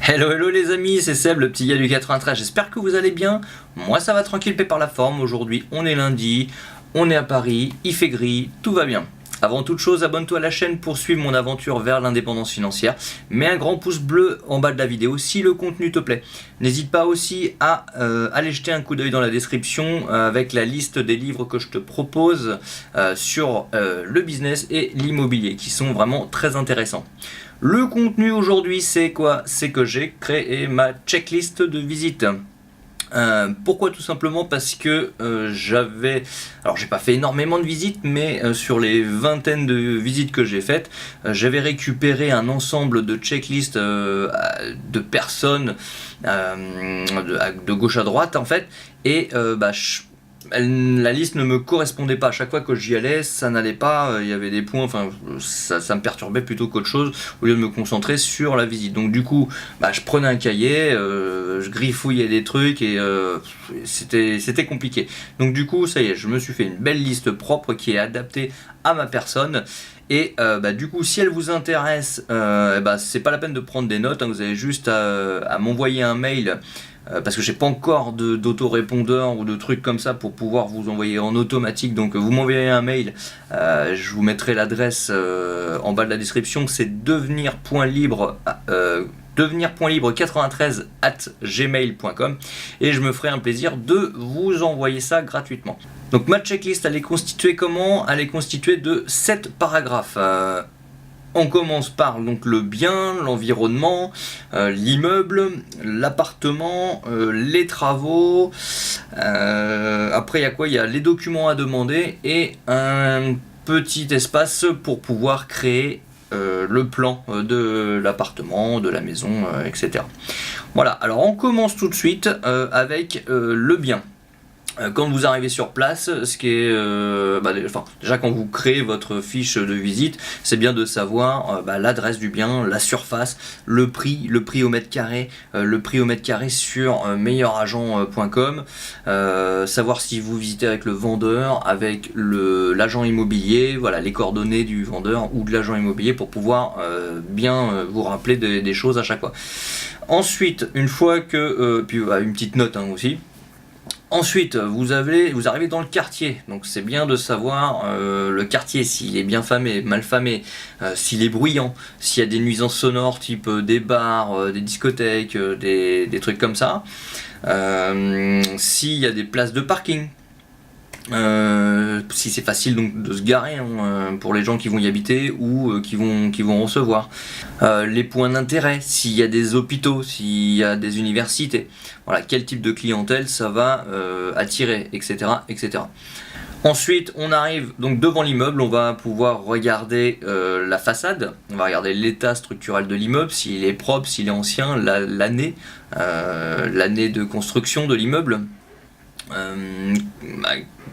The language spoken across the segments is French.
Hello hello les amis, c'est Seb, le petit gars du 93, j'espère que vous allez bien. Moi ça va tranquille, paix par la forme. Aujourd'hui on est lundi, on est à Paris, il fait gris, tout va bien. Avant toute chose, abonne-toi à la chaîne pour suivre mon aventure vers l'indépendance financière. Mets un grand pouce bleu en bas de la vidéo si le contenu te plaît. N'hésite pas aussi à aller jeter un coup d'œil dans la description avec la liste des livres que je te propose sur le business et l'immobilier qui sont vraiment très intéressants. Le contenu aujourd'hui c'est quoi? C'est que j'ai créé ma checklist de visite. Pourquoi? Tout simplement parce que alors j'ai pas fait énormément de visites, mais sur les vingtaines de visites que j'ai faites, j'avais récupéré un ensemble de checklists de personnes de gauche à droite en fait, et la liste ne me correspondait pas. À chaque fois que j'y allais, ça n'allait pas, il y avait des points, enfin ça me perturbait plutôt qu'autre chose, au lieu de me concentrer sur la visite. Donc du coup, je prenais un cahier, je griffouillais des trucs et c'était compliqué. Donc du coup, ça y est, je me suis fait une belle liste propre qui est adaptée à ma personne. Et du coup, si elle vous intéresse, c'est pas la peine de prendre des notes, hein, vous avez juste à m'envoyer un mail. Parce que j'ai pas encore d'autorépondeur ou de trucs comme ça pour pouvoir vous envoyer en automatique, donc vous m'envoyez un mail, je vous mettrai l'adresse en bas de la description, c'est devenir.libre93@gmail.com, et je me ferai un plaisir de vous envoyer ça gratuitement. Donc ma checklist, elle est constituée comment? Elle est constituée de 7 paragraphes. On commence par donc le bien, l'environnement, l'immeuble, l'appartement, les travaux. Après il y a quoi? Il y a les documents à demander et un petit espace pour pouvoir créer le plan de l'appartement, de la maison, etc. Voilà, alors on commence tout de suite avec le bien. Quand vous arrivez sur place, ce qui est, déjà quand vous créez votre fiche de visite, c'est bien de savoir l'adresse du bien, la surface, le prix au mètre carré, sur meilleuragent.com, savoir si vous visitez avec le vendeur, avec l'agent immobilier, voilà les coordonnées du vendeur ou de l'agent immobilier pour pouvoir bien vous rappeler des choses à chaque fois. Ensuite, une fois que, une petite note aussi. Ensuite, vous arrivez dans le quartier, donc c'est bien de savoir le quartier, s'il est bien famé, mal famé, s'il est bruyant, s'il y a des nuisances sonores type des bars, des discothèques, des trucs comme ça, s'il y a des places de parking. Si c'est facile donc de se garer pour les gens qui vont y habiter ou qui vont recevoir. Les points d'intérêt, s'il y a des hôpitaux, s'il y a des universités, voilà, quel type de clientèle ça va attirer, etc., etc. Ensuite, on arrive donc devant l'immeuble, on va pouvoir regarder la façade, on va regarder l'état structurel de l'immeuble, s'il est propre, s'il est ancien, l'année de construction de l'immeuble.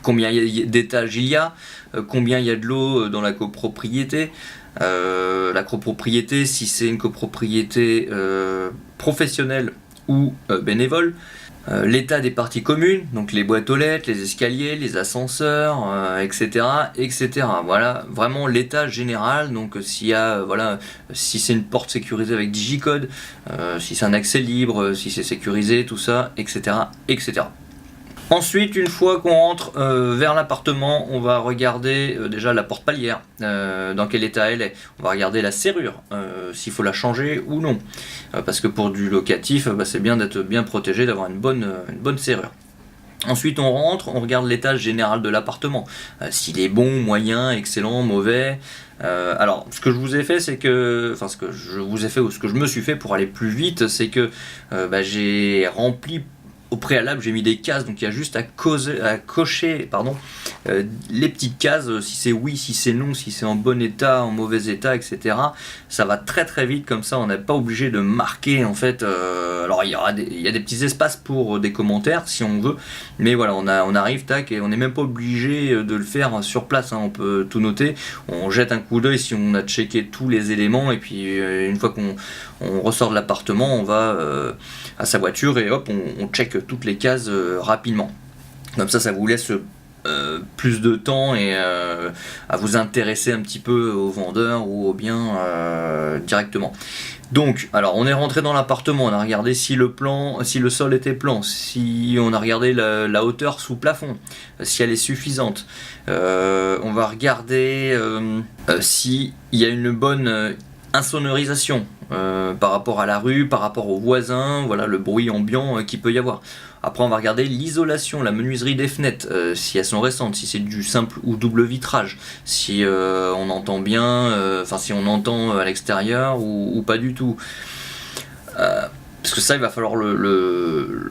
Combien d'étages il y a, combien il y a de l'eau dans la copropriété, la copropriété, si c'est une copropriété professionnelle ou bénévole, l'état des parties communes, donc les boîtes aux lettres, les escaliers, les ascenseurs, etc., etc. Voilà, vraiment l'état général. Donc s'il y a, si c'est une porte sécurisée avec digicode, si c'est un accès libre, si c'est sécurisé, tout ça, etc., etc. Ensuite, une fois qu'on rentre vers l'appartement, on va regarder déjà la porte palière, dans quel état elle est. On va regarder la serrure, s'il faut la changer ou non. Parce que pour du locatif, c'est bien d'être bien protégé, d'avoir une bonne serrure. Ensuite, on rentre, on regarde l'état général de l'appartement. S'il est bon, moyen, excellent, mauvais. Alors, ce que je vous ai fait, c'est que, ce que je me suis fait pour aller plus vite, c'est que j'ai rempli. Au préalable, j'ai mis des cases, donc il y a juste à cocher les petites cases, si c'est oui, si c'est non, si c'est en bon état, en mauvais état, etc. Ça va très très vite comme ça, on n'est pas obligé de marquer en fait. Alors il y a des petits espaces pour des commentaires si on veut, mais voilà, on arrive, tac, et on n'est même pas obligé de le faire sur place, hein. On peut tout noter, on jette un coup d'œil si on a checké tous les éléments, et puis une fois qu'on ressort de l'appartement, on va à sa voiture et hop, on check toutes les cases rapidement. Comme ça vous laisse plus de temps et à vous intéresser un petit peu aux vendeurs ou aux biens directement. Donc, alors on est rentré dans l'appartement, on a regardé si le sol était plan, si on a regardé la hauteur sous plafond, si elle est suffisante. On va regarder s'il y a une bonne insonorisation par rapport à la rue, par rapport aux voisins, voilà le bruit ambiant qu'il peut y avoir. Après on va regarder l'isolation, la menuiserie des fenêtres, si elles sont récentes, si c'est du simple ou double vitrage, si on entend bien, si on entend à l'extérieur ou pas du tout. Parce que ça il va falloir le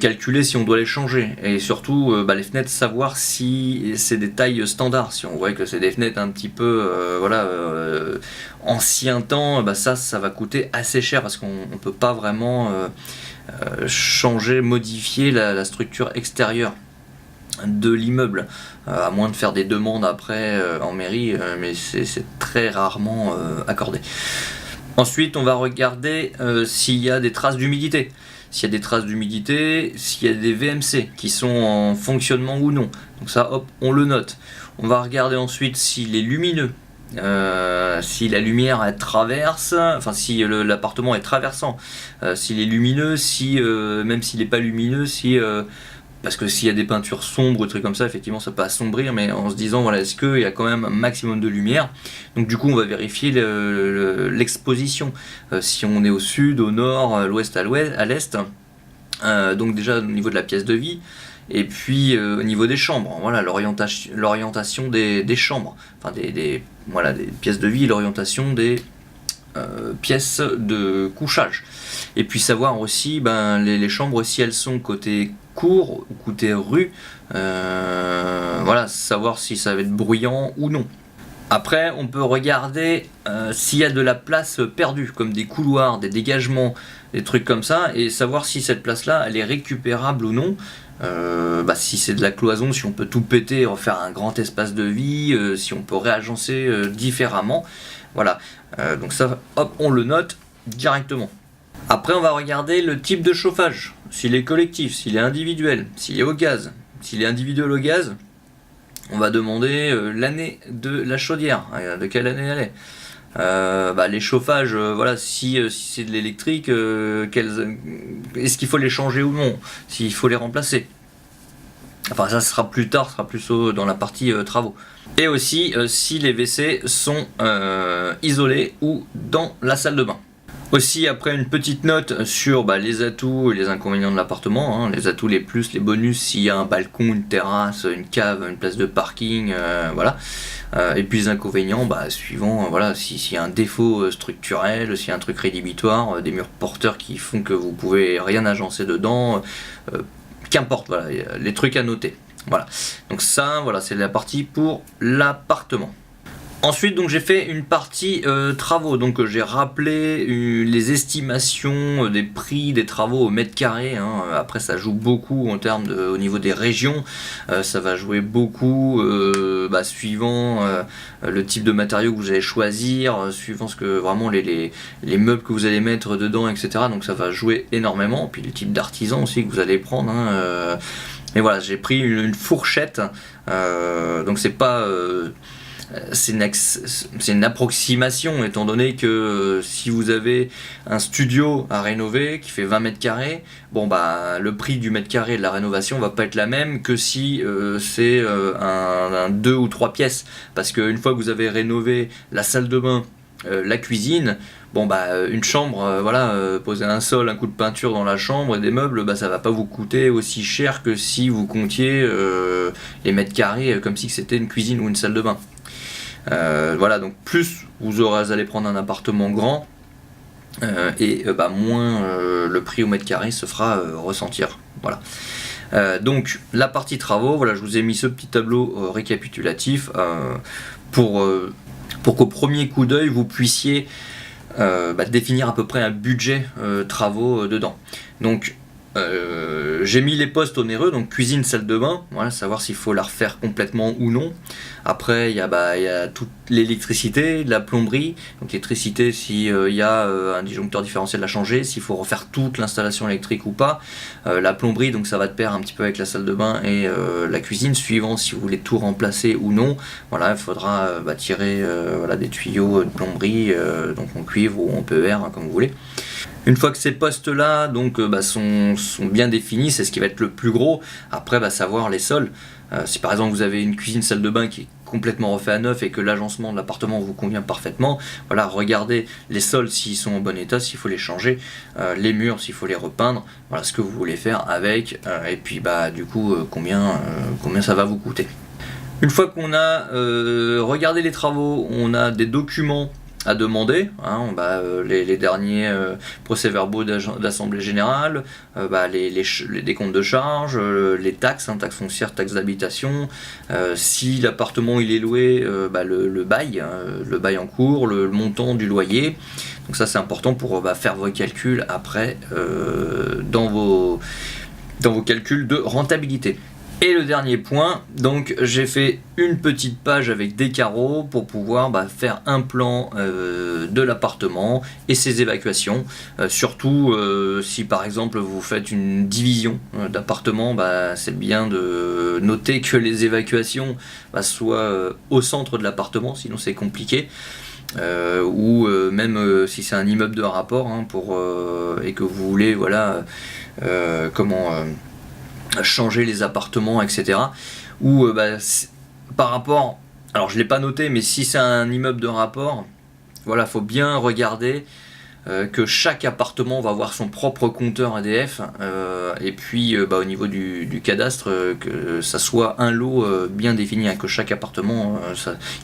calculer si on doit les changer, et surtout les fenêtres, savoir si c'est des tailles standards. Si on voit que c'est des fenêtres un petit peu ancien temps, ça va coûter assez cher parce qu'on ne peut pas vraiment changer, modifier la structure extérieure de l'immeuble, à moins de faire des demandes après en mairie, mais c'est très rarement accordé. Ensuite on va regarder s'il y a des traces d'humidité. S'il y a des traces d'humidité, s'il y a des VMC qui sont en fonctionnement ou non. Donc ça, hop, on le note. On va regarder ensuite s'il est lumineux, si la lumière elle traverse, si l'appartement est traversant, s'il est lumineux, même s'il n'est pas lumineux, parce que s'il y a des peintures sombres ou des trucs comme ça, effectivement ça peut assombrir, mais en se disant voilà, est-ce qu'il y a quand même un maximum de lumière. Donc du coup on va vérifier l'exposition, si on est au sud, au nord, à l'ouest, à l'est, donc déjà au niveau de la pièce de vie, et puis au niveau des chambres, voilà l'orientation des chambres, des pièces de vie, l'orientation des pièces de couchage. Et puis savoir aussi les chambres, si elles sont côté cour ou côté rue, savoir si ça va être bruyant ou non. Après on peut regarder s'il y a de la place perdue, comme des couloirs, des dégagements, des trucs comme ça, et savoir si cette place là elle est récupérable ou non. Si c'est de la cloison, si on peut tout péter, refaire un grand espace de vie, si on peut réagencer différemment, voilà. Donc ça, hop, on le note directement. Après on va regarder le type de chauffage, s'il est collectif, s'il est individuel, s'il est au gaz. S'il est individuel au gaz, on va demander l'année de la chaudière, de quelle année elle est. Les chauffages, si c'est de l'électrique, est-ce qu'il faut les changer ou non, s'il faut les remplacer. Enfin ça sera plus tard, ce sera plus dans la partie travaux. Et aussi si les WC sont isolés ou dans la salle de bain. Aussi après une petite note sur les atouts et les inconvénients de l'appartement, les atouts, les plus, les bonus, s'il y a un balcon, une terrasse, une cave, une place de parking, et puis les inconvénients, suivant s'il y a un défaut structurel, s'il y a un truc rédhibitoire, des murs porteurs qui font que vous pouvez rien agencer dedans, qu'importe, les trucs à noter. Voilà. Donc ça, c'est la partie pour l'appartement. Ensuite, donc j'ai fait une partie travaux, donc j'ai rappelé les estimations des prix des travaux au mètre carré. Après, ça joue beaucoup en termes au niveau des régions, ça va jouer beaucoup suivant le type de matériaux que vous allez choisir, suivant ce que vraiment les meubles que vous allez mettre dedans, etc. Donc ça va jouer énormément. Puis le type d'artisan aussi que vous allez prendre. Mais voilà, j'ai pris une fourchette, donc c'est pas c'est une approximation, étant donné que si vous avez un studio à rénover qui fait 20 mètres carrés, le prix du mètre carré de la rénovation va pas être la même que si c'est un 2 ou 3 pièces, parce qu'une fois que vous avez rénové la salle de bain, la cuisine, une chambre, poser un sol, un coup de peinture dans la chambre et des meubles, ça va pas vous coûter aussi cher que si vous comptiez les mètres carrés comme si c'était une cuisine ou une salle de bain. Donc plus vous allez prendre un appartement grand, moins le prix au mètre carré se fera ressentir. Donc la partie travaux, je vous ai mis ce petit tableau récapitulatif pour qu'au premier coup d'œil vous puissiez définir à peu près un budget travaux dedans. Donc J'ai mis les postes onéreux, donc cuisine, salle de bain, voilà, savoir s'il faut la refaire complètement ou non. Après, il y a toute l'électricité, la plomberie. Donc l'électricité, s'il y a un disjoncteur différentiel à changer, s'il faut refaire toute l'installation électrique ou pas. La plomberie, donc ça va de pair un petit peu avec la salle de bain et la cuisine, suivant si vous voulez tout remplacer ou non. Voilà, il faudra tirer des tuyaux de plomberie, donc en cuivre ou en PER, hein, comme vous voulez. Une fois que ces postes-là sont bien définis, c'est ce qui va être le plus gros. Après, savoir les sols. Si par exemple vous avez une cuisine, salle de bain qui est complètement refait à neuf et que l'agencement de l'appartement vous convient parfaitement, voilà, regardez les sols s'ils sont en bon état, s'il faut les changer, les murs s'il faut les repeindre, voilà ce que vous voulez faire avec, et puis du coup combien ça va vous coûter. Une fois qu'on a regardé les travaux, on a des documents à demander, hein, les derniers procès-verbaux d'assemblée générale, les décomptes de charges, les taxes, hein, taxes foncières, taxes d'habitation, si l'appartement il est loué, le bail, le bail en cours, le montant du loyer. Donc ça c'est important pour faire vos calculs après dans vos calculs de rentabilité. Et le dernier point, donc j'ai fait une petite page avec des carreaux pour pouvoir faire un plan de l'appartement et ses évacuations. Surtout si par exemple vous faites une division d'appartement, c'est bien de noter que les évacuations soient au centre de l'appartement, sinon c'est compliqué. Ou même si c'est un immeuble de rapport, hein, et que vous voulez changer les appartements, etc. Ou par rapport, alors je l'ai pas noté, mais si c'est un immeuble de rapport, voilà, faut bien regarder que chaque appartement va avoir son propre compteur ADF, et puis au niveau du cadastre, que ça soit un lot bien défini, hein, que chaque appartement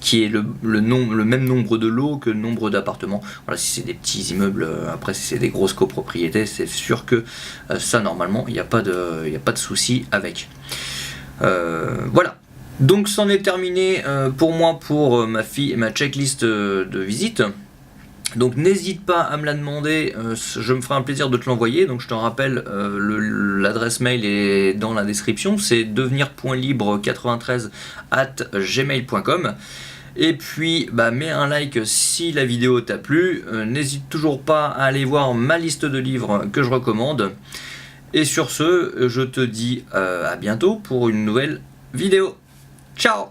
qui ait le même nombre de lots que le nombre d'appartements. Voilà, si c'est des petits immeubles, après si c'est des grosses copropriétés, c'est sûr que ça normalement il n'y a pas de souci avec. Voilà. Donc c'en est terminé pour moi pour ma checklist de visite. Donc n'hésite pas à me la demander, je me ferai un plaisir de te l'envoyer. Donc je te rappelle, l'adresse mail est dans la description, c'est devenir.libre93@gmail.com. Et puis mets un like si la vidéo t'a plu, n'hésite toujours pas à aller voir ma liste de livres que je recommande. Et sur ce, je te dis à bientôt pour une nouvelle vidéo. Ciao!